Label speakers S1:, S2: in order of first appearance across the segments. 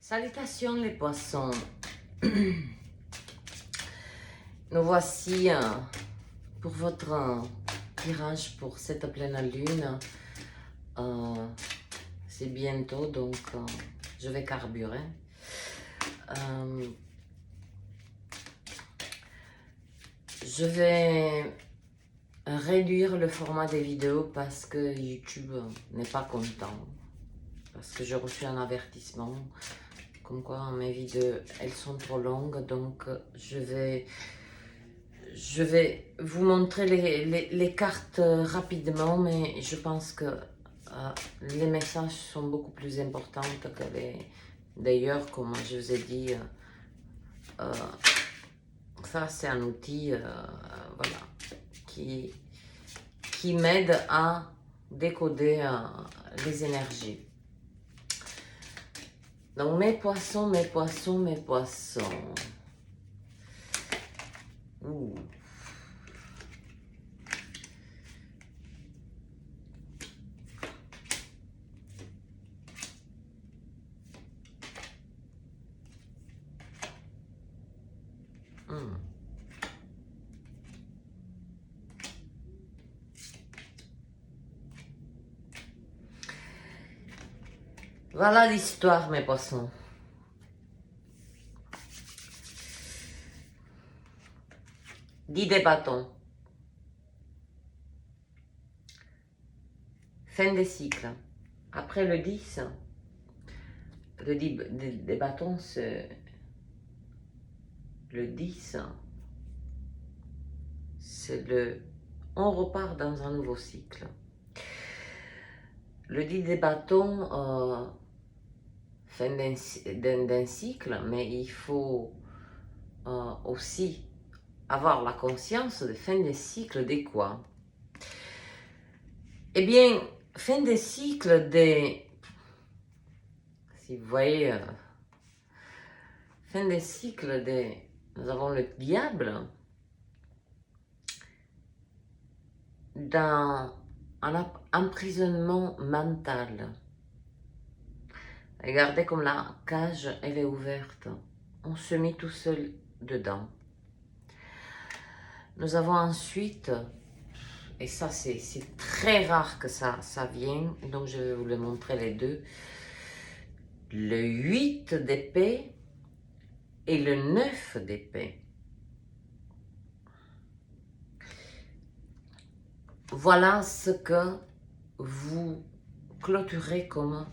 S1: Salutations les poissons. Nous voici pour votre tirage pour cette pleine lune. C'est bientôt, donc je vais carburer. Je vais réduire le format des vidéos parce que YouTube n'est pas content. Parce que j'ai reçu un avertissement comme quoi mes vidéos elles sont trop longues, donc je vais vous montrer les cartes rapidement, mais je pense que les messages sont beaucoup plus importants que les... D'ailleurs, comme je vous ai dit, ça c'est un outil voilà, qui m'aide à décoder les énergies. Donc mes poissons, mes poissons, mes poissons. Ouh. Voilà l'histoire, mes poissons. Dix des bâtons. Fin des cycles. Après le 10, le 10 des bâtons, le 10, c'est le... On repart dans un nouveau cycle. Le 10 des bâtons, fin d'un cycle, mais il faut aussi avoir la conscience de fin des cycles de quoi? Eh bien, fin des cycles des... Si vous voyez, fin des cycles des... Nous avons le diable dans un emprisonnement mental. Regardez comme la cage, elle est ouverte. On se met tout seul dedans. Nous avons ensuite, et ça c'est très rare que ça vienne, donc je vais vous le montrer les deux, le 8 d'épée et le 9 d'épée. Voilà ce que vous clôturez comme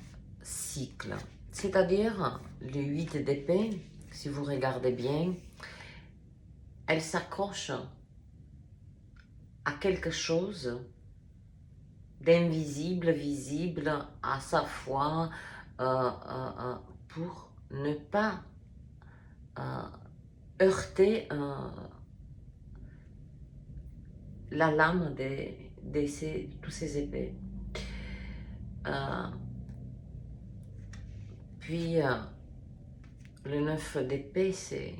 S1: cycle. C'est-à-dire, le 8 d'épée, si vous regardez bien, elle s'accroche à quelque chose d'invisible, visible à sa fois, pour ne pas heurter la lame de tous ces épées. Puis le 9 d'épée, c'est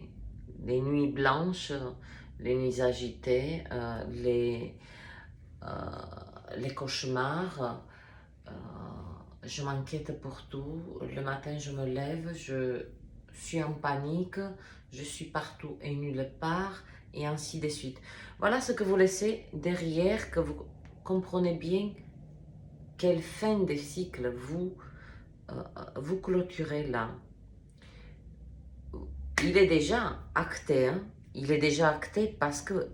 S1: les nuits blanches, les nuits agitées, les cauchemars. Je m'inquiète pour tout. Le matin, je me lève, je suis en panique, je suis partout et nulle part, et ainsi de suite. Voilà ce que vous laissez derrière, que vous comprenez bien quelle fin de cycle vous clôturez là. Il est déjà acté, hein? Il est déjà acté parce que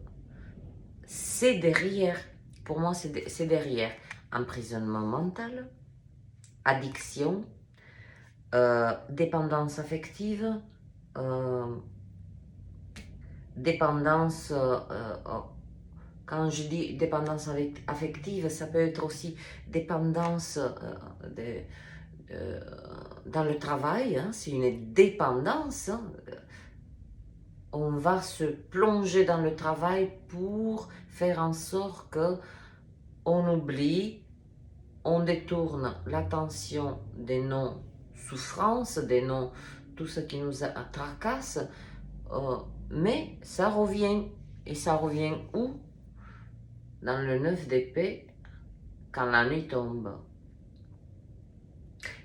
S1: c'est derrière. Pour moi, c'est derrière. Emprisonnement mental, addiction, dépendance affective, dépendance, quand je dis dépendance affective, ça peut être aussi dépendance dans le travail, hein, c'est une dépendance. Hein. On va se plonger dans le travail pour faire en sorte que on oublie, on détourne l'attention des non-souffrances, des non, tout ce qui nous tracasse, mais ça revient. Et ça revient où? Dans le 9 d'épée, quand la nuit tombe.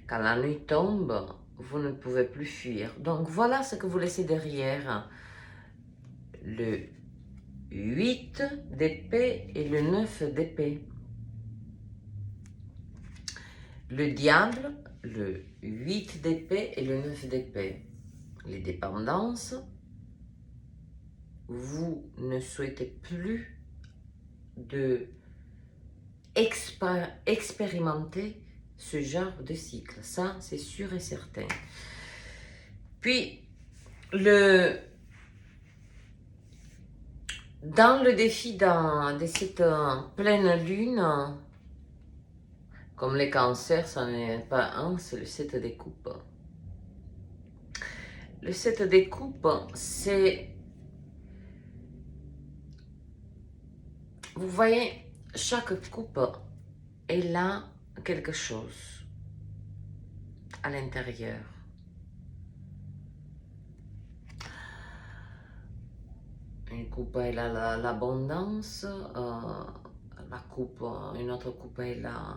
S1: Quand la nuit tombe, vous ne pouvez plus fuir. Donc voilà ce que vous laissez derrière. Le 8 d'épée et le 9 d'épée. Le diable, le 8 d'épée et le 9 d'épée. Les dépendances. Vous ne souhaitez plus de expérimenter ce genre de cycle. Ça, c'est sûr et certain. Puis, dans le défi de cette pleine lune, comme les cancers, ça n'est pas un, c'est le 7 des coupes. Le 7 des coupes, c'est... Vous voyez, chaque coupe est là quelque chose à l'intérieur. Une coupe est là l'abondance, la coupe, une autre coupe est là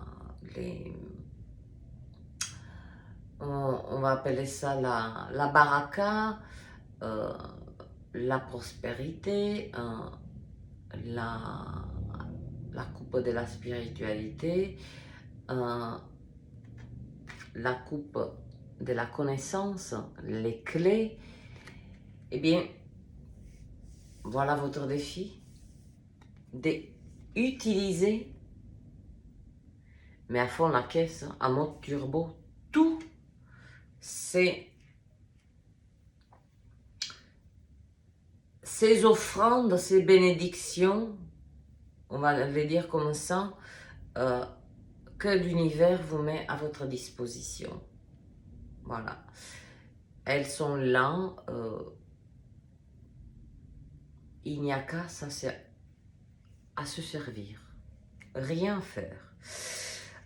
S1: les... On va appeler ça la baraka, la prospérité, la coupe de la spiritualité, la coupe de la connaissance, les clés. Eh bien, voilà votre défi, d'utiliser, mais à fond la caisse, en mode turbo, tout ces offrandes, ces bénédictions, on va les dire comme ça, que l'univers vous met à votre disposition. Voilà. Elles sont là. Il n'y a qu'à à se servir. Rien faire.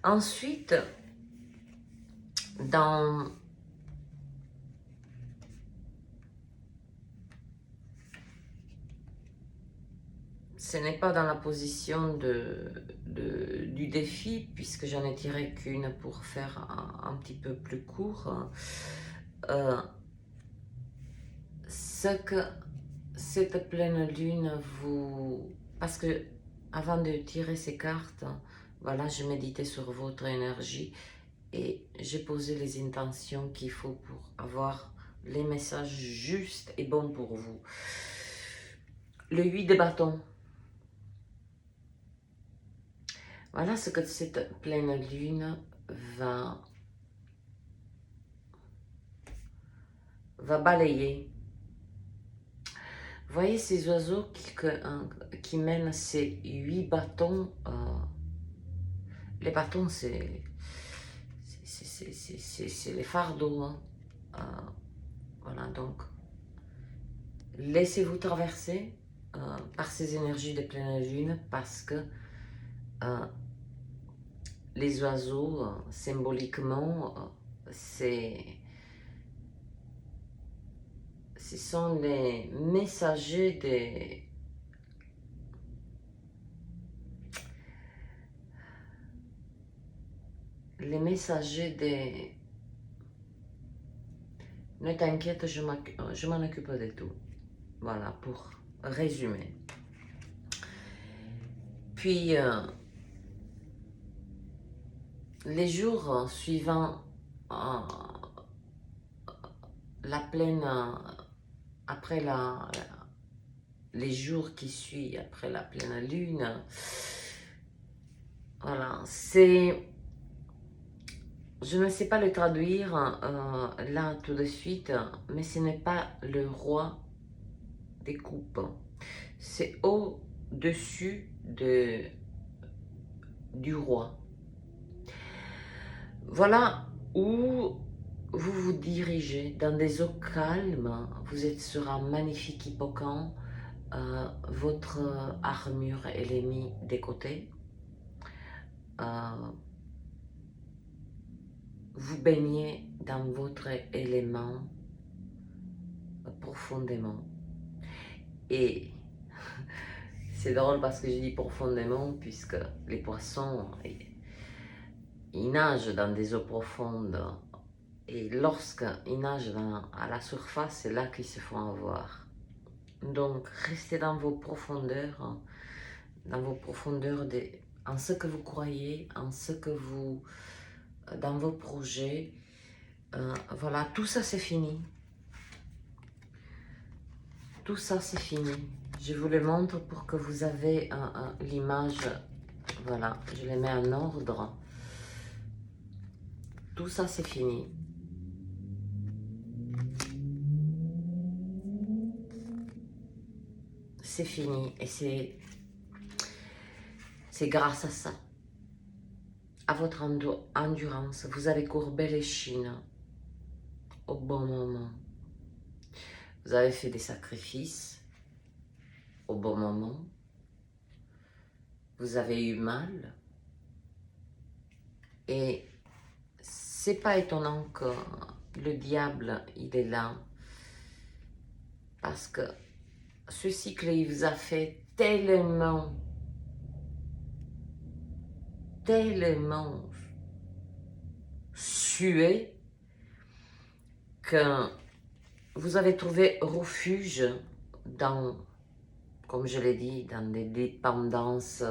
S1: Ensuite, ce n'est pas dans la position du défi, puisque j'en ai tiré qu'une pour faire un petit peu plus court. Ce que cette pleine lune vous... Parce que avant de tirer ces cartes, voilà, je méditais sur votre énergie et j'ai posé les intentions qu'il faut pour avoir les messages justes et bons pour vous. Le 8 de bâton. Voilà ce que cette pleine lune va balayer. Vous voyez ces oiseaux qui mènent ces 8 bâtons. Les bâtons, c'est les fardeaux. Hein. Voilà, donc, laissez-vous traverser par ces énergies de pleine lune parce que les oiseaux, symboliquement, ce sont les messagers des... Les messagers des... Ne t'inquiète, je m'en occupe de tout. Voilà, pour résumer. Puis, les jours suivant la pleine... après les jours qui suivent après la pleine lune, voilà, c'est... Je ne sais pas le traduire là tout de suite, mais ce n'est pas le roi des coupes. C'est au-dessus du roi. Voilà où vous vous dirigez dans des eaux calmes. Vous êtes sur un magnifique hippocampe. Votre armure, elle est mise des côtés. Vous baignez dans votre élément profondément. Et c'est drôle parce que je dis profondément puisque les poissons, ils nagent dans des eaux profondes Et lorsqu'ils nagent à la surface, c'est là qu'ils se font avoir. Donc, restez dans vos profondeurs, en ce que vous croyez, en ce que vous, dans vos projets. Voilà, tout ça c'est fini. Tout ça c'est fini. Je vous le montre pour que vous avez l'image. Voilà, je les mets en ordre. Tout ça c'est fini. C'est fini et c'est grâce à ça, à votre endurance. Vous avez courbé les chines au bon moment. Vous avez fait des sacrifices au bon moment. Vous avez eu mal. Et c'est pas étonnant que le diable, il est là. Parce que ce cycle, il vous a fait tellement suer que vous avez trouvé refuge dans, comme je l'ai dit, dans des dépendances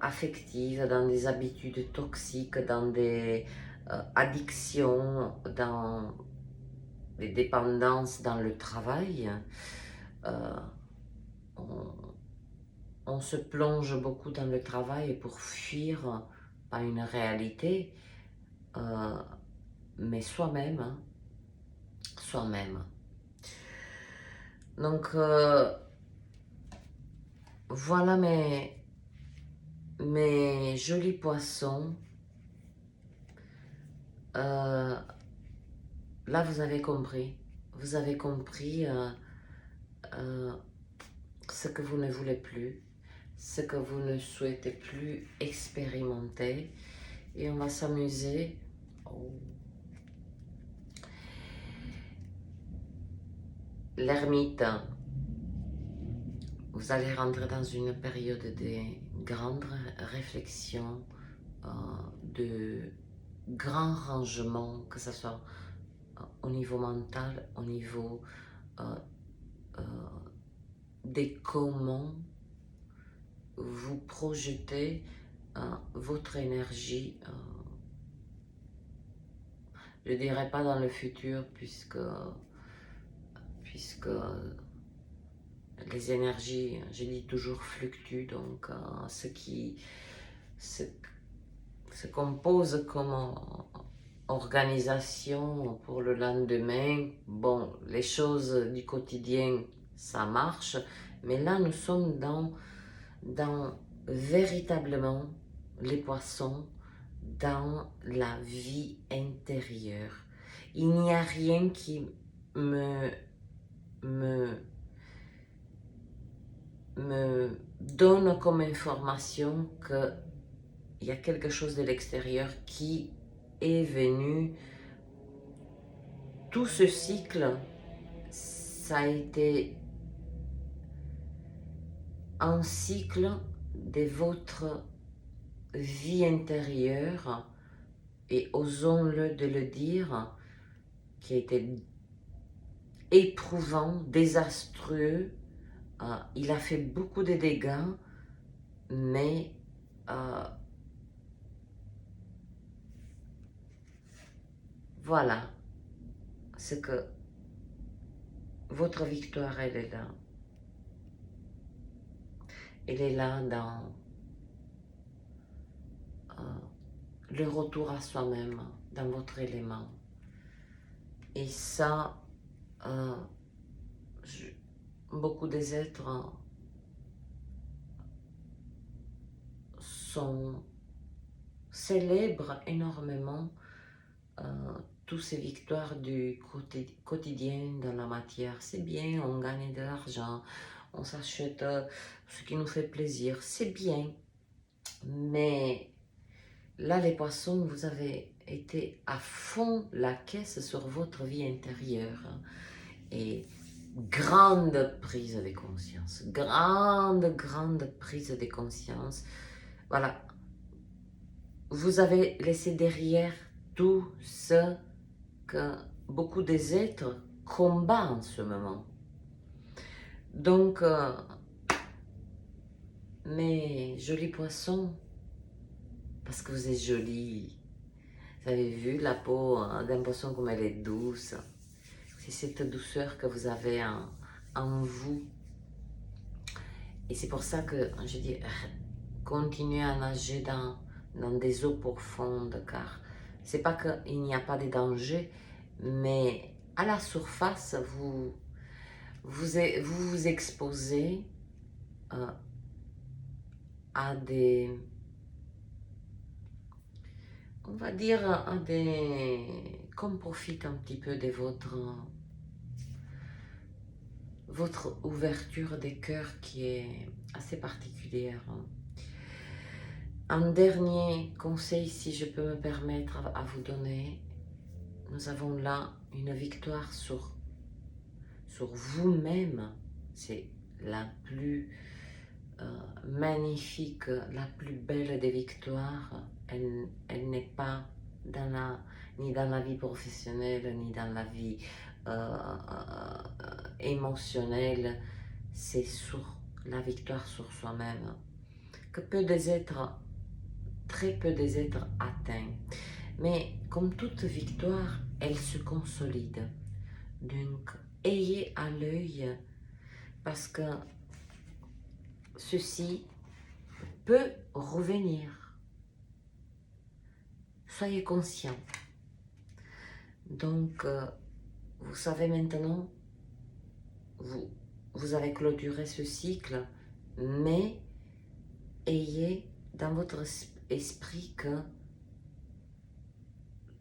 S1: affectives, dans des habitudes toxiques, dans des addictions, dans des dépendances dans le travail. On se plonge beaucoup dans le travail pour fuir pas une réalité, mais soi-même. Soi-même. Donc, voilà mes jolis poissons. Là, vous avez compris. Vous avez compris ce que vous ne voulez plus, ce que vous ne souhaitez plus expérimenter. Et on va s'amuser. Oh. L'ermite, vous allez rentrer dans une période de grande réflexion, de grand rangement, que ce soit au niveau mental, au niveau des comment vous projetez votre énergie, je ne dirais pas dans le futur, puisque les énergies, je dis toujours, fluctuent, donc ce qu'on pose comme organisation pour le lendemain, bon, les choses du quotidien, ça marche, mais là, nous sommes dans véritablement les poissons, dans la vie intérieure. Il n'y a rien qui me donne comme information qu'il y a quelque chose de l'extérieur qui est venu. Tout ce cycle, ça a été un cycle de votre vie intérieure, et osons-le de le dire, qui a été éprouvant, désastreux. Il a fait beaucoup de dégâts, mais voilà, c'est que votre victoire, elle est là. Elle est là dans le retour à soi-même, dans votre élément. Et ça, beaucoup des êtres célèbrent énormément toutes ces victoires du quotidien dans la matière. C'est bien, on gagne de l'argent, on s'achète ce qui nous fait plaisir, c'est bien. Mais là, les poissons, vous avez été à fond la caisse sur votre vie intérieure. Et grande prise de conscience, grande prise de conscience. Voilà, vous avez laissé derrière tout ce que beaucoup des êtres combattent en ce moment. Donc, mes jolis poissons, parce que vous êtes jolis, vous avez vu la peau d'un poisson comme elle est douce. C'est cette douceur que vous avez en vous. Et c'est pour ça que je dis, continuez à nager dans des eaux profondes, car c'est pas qu'il n'y a pas de danger, mais à la surface, vous exposez à des, on va dire, à des, qu'on profite un petit peu de votre ouverture des cœurs qui est assez particulière. Un dernier conseil, si je peux me permettre à vous donner, nous avons là une victoire sur vous-même. C'est la plus magnifique, la plus belle des victoires. Elle n'est pas ni dans la vie professionnelle, ni dans la vie émotionnelle. C'est sur la victoire sur soi-même que très peu des êtres atteignent. Mais comme toute victoire, elle se consolide. Donc, ayez à l'œil parce que ceci peut revenir. Soyez conscients. Donc, vous savez maintenant, vous avez clôturé ce cycle, mais ayez dans votre esprit que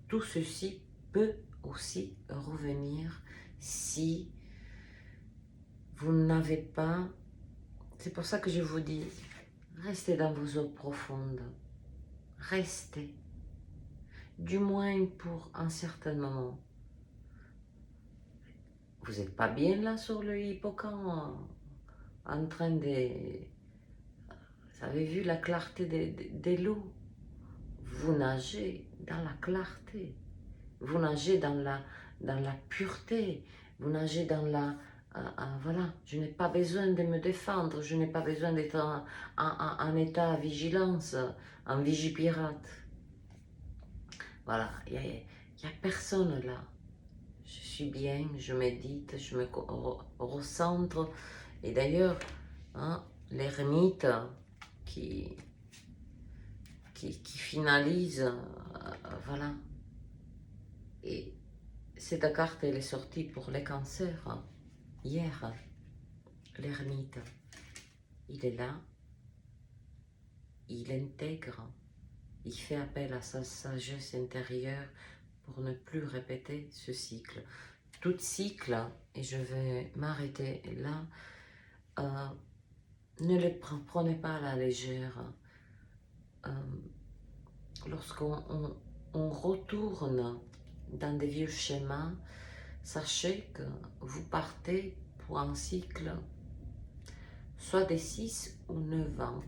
S1: tout ceci peut aussi revenir si vous n'avez pas... C'est pour ça que je vous dis, restez dans vos eaux profondes. Restez. Du moins pour un certain moment. Vous n'êtes pas bien là sur le hippocampe en train de... Vous avez vu la clarté de l'eau? Vous nagez dans la clarté. Vous nagez dans la pureté. Vous nagez dans la... voilà, je n'ai pas besoin de me défendre. Je n'ai pas besoin d'être en état de vigilance, en vigipirate. Voilà, il n'y a personne là. Je suis bien, je médite, je me recentre. Et d'ailleurs, hein, l'ermite qui finalise, voilà. Et cette carte, elle est sortie pour les cancers. Hein. Hier, l'ermite, il est là, il intègre, il fait appel à sa sagesse intérieure pour ne plus répéter ce cycle. Tout cycle, et je vais m'arrêter là, ne le prenez pas à la légère. Lorsqu'on retourne dans des vieux schémas, sachez que vous partez pour un cycle soit des 6 ou 9 ans.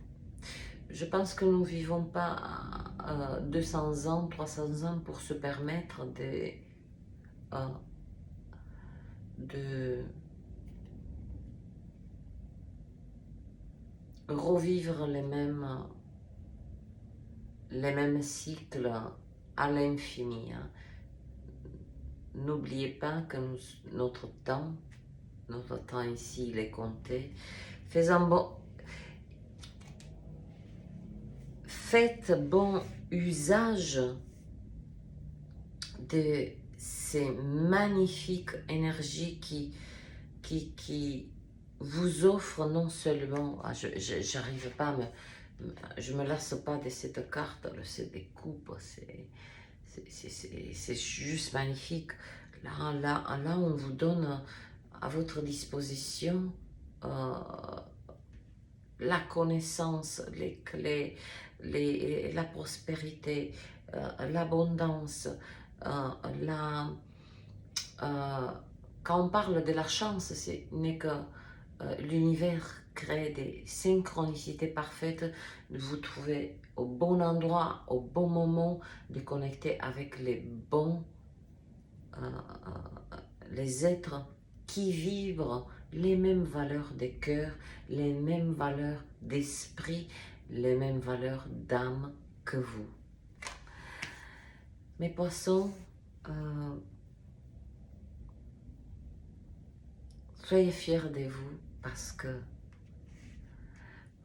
S1: Je pense que nous ne vivons pas 200 ans, 300 ans pour se permettre de revivre les mêmes cycles à l'infini. Hein. N'oubliez pas que notre temps ici, il est compté. Faites bon usage de ces magnifiques énergies qui vous offrent non seulement, j'arrive pas je me lasse pas de cette carte, c'est des coupes, c'est juste magnifique. Là, on vous donne à votre disposition la connaissance, les clés, la prospérité, l'abondance, quand on parle de la chance, ce n'est que l'univers crée des synchronicités parfaites, de vous trouver au bon endroit, au bon moment, de connecter avec les bons les êtres qui vibrent les mêmes valeurs de cœur, les mêmes valeurs d'esprit, les mêmes valeurs d'âme que vous. Mes poissons, soyez fiers de vous parce que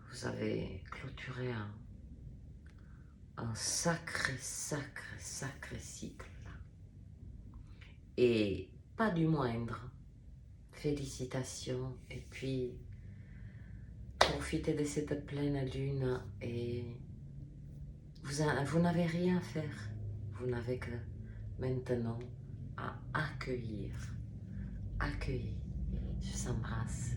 S1: vous avez clôturé un sacré cycle. Et pas du moindre. Félicitations. Et puis, profitez de cette pleine lune et vous n'avez rien à faire. Vous n'avez que maintenant à accueillir. Accueillir. Je vous embrasse.